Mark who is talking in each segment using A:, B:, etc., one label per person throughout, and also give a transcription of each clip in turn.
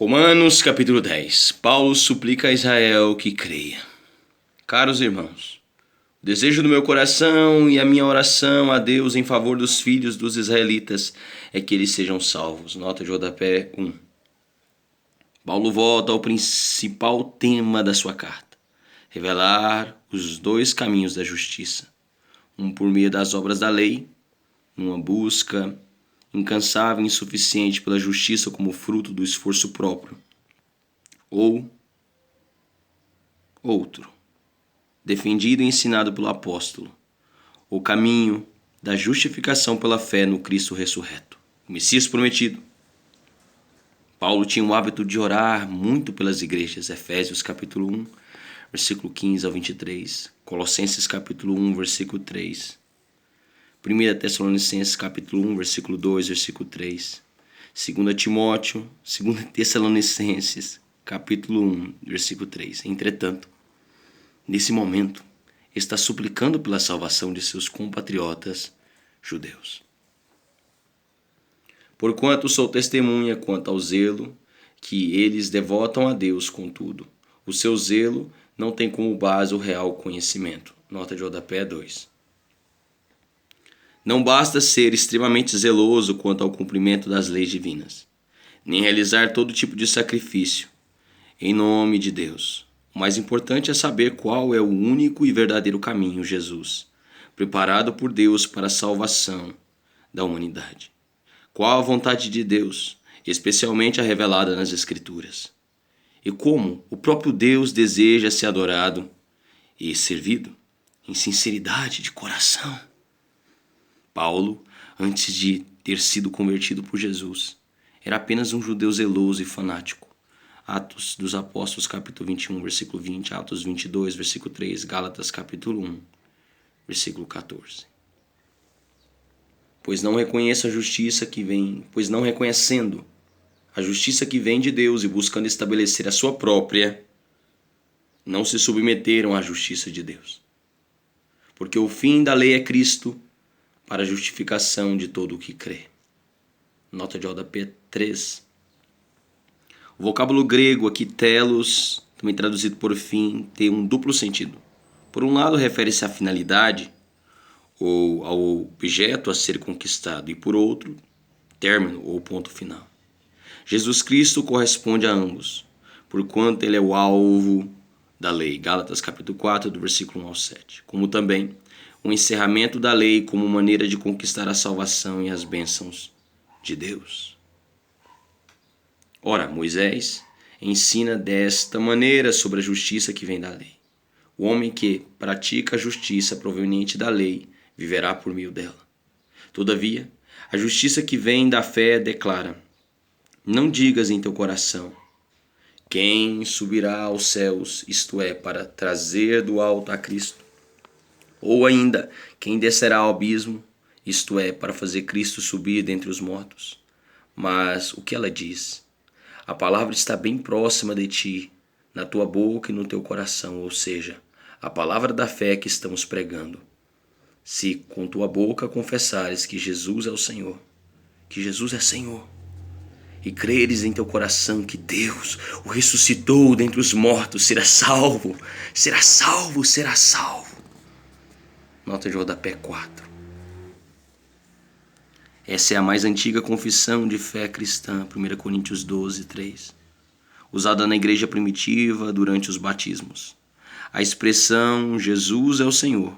A: Romanos capítulo 10. Paulo suplica a Israel que creia. Caros irmãos, o desejo do meu coração e a minha oração a Deus em favor dos filhos dos israelitas é que eles sejam salvos. Nota de rodapé 1. Paulo volta ao principal tema da sua carta: revelar os dois caminhos da justiça. Um por meio das obras da lei, numa busca incansável e insuficiente pela justiça como fruto do esforço próprio. Ou outro, defendido e ensinado pelo apóstolo, o caminho da justificação pela fé no Cristo ressurreto, o Messias prometido. Paulo tinha o hábito de orar muito pelas igrejas. Efésios capítulo 1, versículo 15 ao 23, Colossenses capítulo 1, versículo 3, 1 Tessalonicenses capítulo 1, versículo 2, versículo 3, 2 Timóteo, 2 Tessalonicenses capítulo 1, versículo 3. Entretanto, nesse momento, está suplicando pela salvação de seus compatriotas judeus. Porquanto sou testemunha quanto ao zelo que eles devotam a Deus, contudo, o seu zelo não tem como base o real conhecimento. Nota de rodapé 2. Não basta ser extremamente zeloso quanto ao cumprimento das leis divinas, nem realizar todo tipo de sacrifício em nome de Deus. O mais importante é saber qual é o único e verdadeiro caminho, Jesus, preparado por Deus para a salvação da humanidade. Qual a vontade de Deus, especialmente a revelada nas Escrituras. E como o próprio Deus deseja ser adorado e servido em sinceridade de coração. Paulo, antes de ter sido convertido por Jesus, era apenas um judeu zeloso e fanático. Atos dos Apóstolos, capítulo 21, versículo 20, Atos 22, versículo 3, Gálatas, capítulo 1, versículo 14. Pois não reconhecendo a justiça que vem de Deus e buscando estabelecer a sua própria, não se submeteram à justiça de Deus. Porque o fim da lei é Cristo, para a justificação de todo o que crê. Nota de rodapé 3. O vocábulo grego aqui, telos, também traduzido por fim, tem um duplo sentido. Por um lado, refere-se à finalidade, ou ao objeto a ser conquistado, e por outro, término ou ponto final. Jesus Cristo corresponde a ambos, porquanto ele é o alvo da lei. Gálatas capítulo 4, do versículo 1 ao 7. Como também o encerramento da lei como maneira de conquistar a salvação e as bênçãos de Deus. Ora, Moisés ensina desta maneira sobre a justiça que vem da lei. O homem que pratica a justiça proveniente da lei viverá por meio dela. Todavia, a justiça que vem da fé declara: não digas em teu coração: quem subirá aos céus, isto é, para trazer do alto a Cristo? Ou ainda, quem descerá ao abismo, isto é, para fazer Cristo subir dentre os mortos? Mas o que ela diz? A palavra está bem próxima de ti, na tua boca e no teu coração, ou seja, a palavra da fé que estamos pregando. Se com tua boca confessares que Jesus é o Senhor, que Jesus é Senhor, e creres em teu coração que Deus o ressuscitou dentre os mortos, será salvo, será salvo, será salvo. Nota de rodapé 4. Essa é a mais antiga confissão de fé cristã, 1 Coríntios 12, 3, usada na igreja primitiva durante os batismos. A expressão Jesus é o Senhor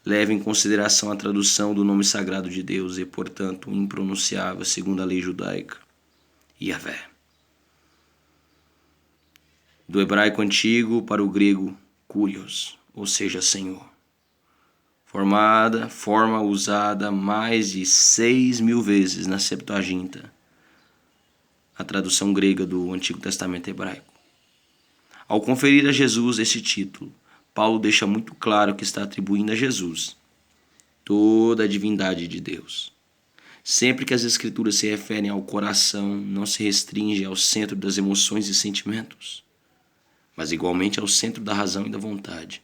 A: leva em consideração a tradução do nome sagrado de Deus e, portanto, impronunciável segundo a lei judaica, Yahvé. Do hebraico antigo para o grego Kurios, ou seja, Senhor. Forma usada mais de 6.000 vezes na Septuaginta, a tradução grega do Antigo Testamento hebraico. Ao conferir a Jesus esse título, Paulo deixa muito claro que está atribuindo a Jesus toda a divindade de Deus. Sempre que as Escrituras se referem ao coração, não se restringe ao centro das emoções e sentimentos, mas igualmente ao centro da razão e da vontade.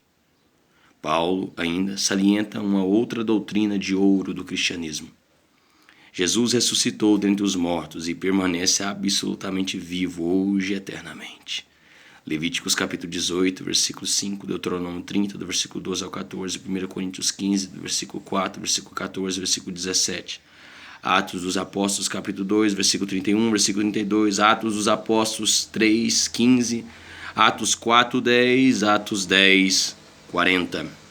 A: Paulo ainda salienta uma outra doutrina de ouro do cristianismo. Jesus ressuscitou dentre os mortos e permanece absolutamente vivo hoje e eternamente. Levíticos capítulo 18, versículo 5, Deuteronômio 30, do versículo 12 ao 14, 1 Coríntios 15, do versículo 4, versículo 14, versículo 17. Atos dos Apóstolos capítulo 2, versículo 31, versículo 32, Atos dos Apóstolos 3, 15, Atos 4, 10, Atos 10, 40.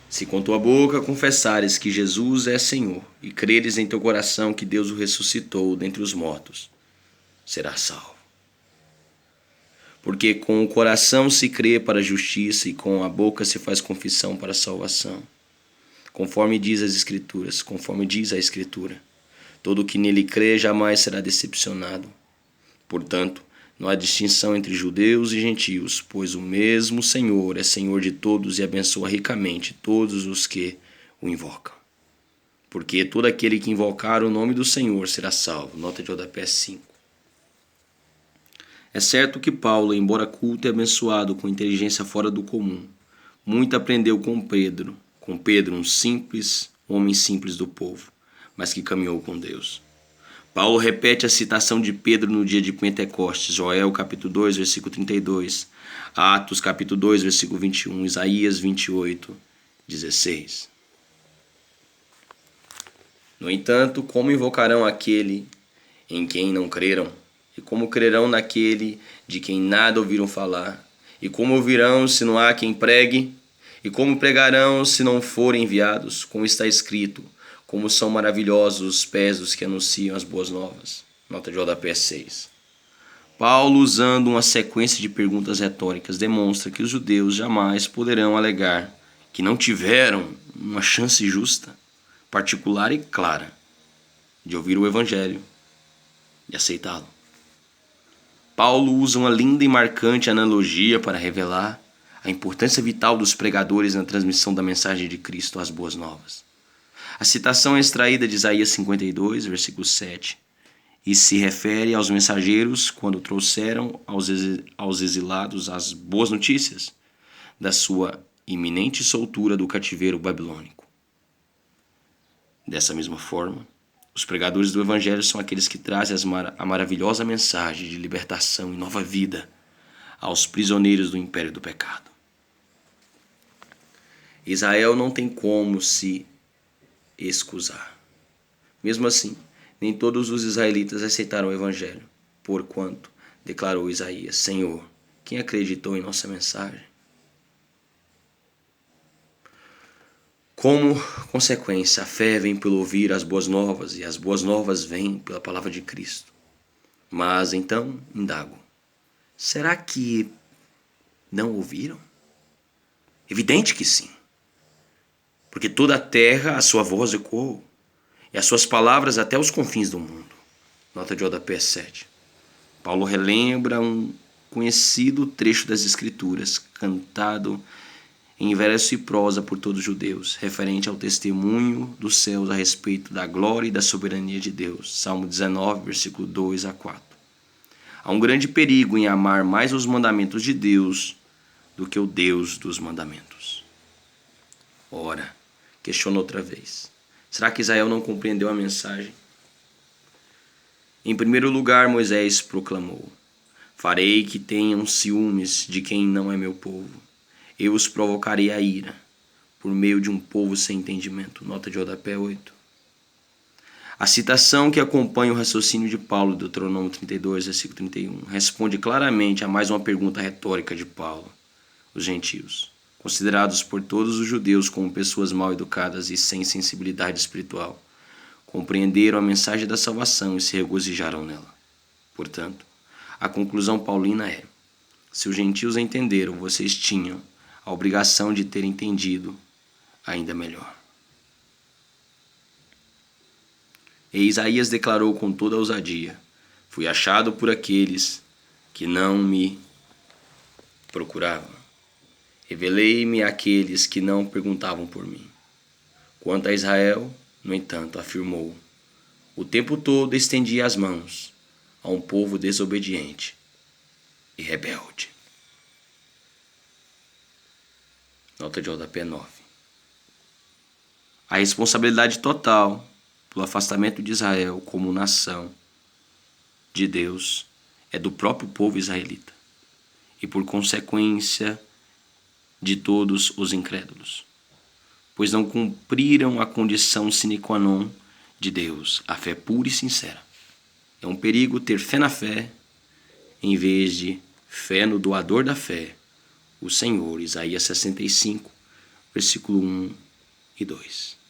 A: Se com tua boca confessares que Jesus é Senhor e creres em teu coração que Deus o ressuscitou dentre os mortos, serás salvo. Porque com o coração se crê para a justiça e com a boca se faz confissão para a salvação. Conforme diz a Escritura, todo que nele crê jamais será decepcionado. Portanto, não há distinção entre judeus e gentios, pois o mesmo Senhor é Senhor de todos e abençoa ricamente todos os que o invocam. Porque todo aquele que invocar o nome do Senhor será salvo. Nota de rodapé 5. É certo que Paulo, embora culto e abençoado com inteligência fora do comum, muito aprendeu com Pedro, um homem simples do povo, mas que caminhou com Deus. Paulo repete a citação de Pedro no dia de Pentecostes, Joel capítulo 2, versículo 32, Atos capítulo 2, versículo 21, Isaías 28, 16. No entanto, como invocarão aquele em quem não creram? E como crerão naquele de quem nada ouviram falar? E como ouvirão se não há quem pregue? E como pregarão se não forem enviados? Como está escrito, como são maravilhosos os pés dos que anunciam as boas novas. Nota de rodapé 6. Paulo, usando uma sequência de perguntas retóricas, demonstra que os judeus jamais poderão alegar que não tiveram uma chance justa, particular e clara de ouvir o Evangelho e aceitá-lo. Paulo usa uma linda e marcante analogia para revelar a importância vital dos pregadores na transmissão da mensagem de Cristo às boas novas. A citação é extraída de Isaías 52, versículo 7, e se refere aos mensageiros quando trouxeram aos exilados as boas notícias da sua iminente soltura do cativeiro babilônico. Dessa mesma forma, os pregadores do Evangelho são aqueles que trazem a maravilhosa mensagem de libertação e nova vida aos prisioneiros do império do pecado. Israel não tem como se excusar. Mesmo assim, nem todos os israelitas aceitaram o Evangelho, porquanto, declarou Isaías, Senhor, quem acreditou em nossa mensagem? Como consequência, a fé vem pelo ouvir as boas novas, e as boas novas vêm pela palavra de Cristo. Mas então, indago, será que não ouviram? Evidente que sim, porque toda a terra a sua voz ecoou, e as suas palavras até os confins do mundo. Nota de rodapé 7. Paulo relembra um conhecido trecho das Escrituras, cantado em verso e prosa por todos os judeus, referente ao testemunho dos céus a respeito da glória e da soberania de Deus. Salmo 19, versículo 2 a 4. Há um grande perigo em amar mais os mandamentos de Deus do que o Deus dos mandamentos. Ora, questiona outra vez. Será que Israel não compreendeu a mensagem? Em primeiro lugar, Moisés proclamou: farei que tenham ciúmes de quem não é meu povo. Eu os provocarei a ira, por meio de um povo sem entendimento. Nota de rodapé 8. A citação que acompanha o raciocínio de Paulo, Deuteronômio 32, versículo 31, responde claramente a mais uma pergunta retórica de Paulo. Os gentios, considerados por todos os judeus como pessoas mal educadas e sem sensibilidade espiritual, compreenderam a mensagem da salvação e se regozijaram nela. Portanto, a conclusão paulina é: se os gentios entenderam, vocês tinham a obrigação de ter entendido ainda melhor. E Isaías declarou com toda a ousadia: fui achado por aqueles que não me procuravam. Revelei-me àqueles que não perguntavam por mim. Quanto a Israel, no entanto, afirmou: o tempo todo estendia as mãos a um povo desobediente e rebelde. Nota de rodapé 9. A responsabilidade total pelo afastamento de Israel como nação de Deus é do próprio povo israelita e, por consequência, de todos os incrédulos, pois não cumpriram a condição sine qua non de Deus, a fé pura e sincera. É um perigo ter fé na fé em vez de fé no doador da fé, o Senhor. Isaías 65, versículo 1 e 2.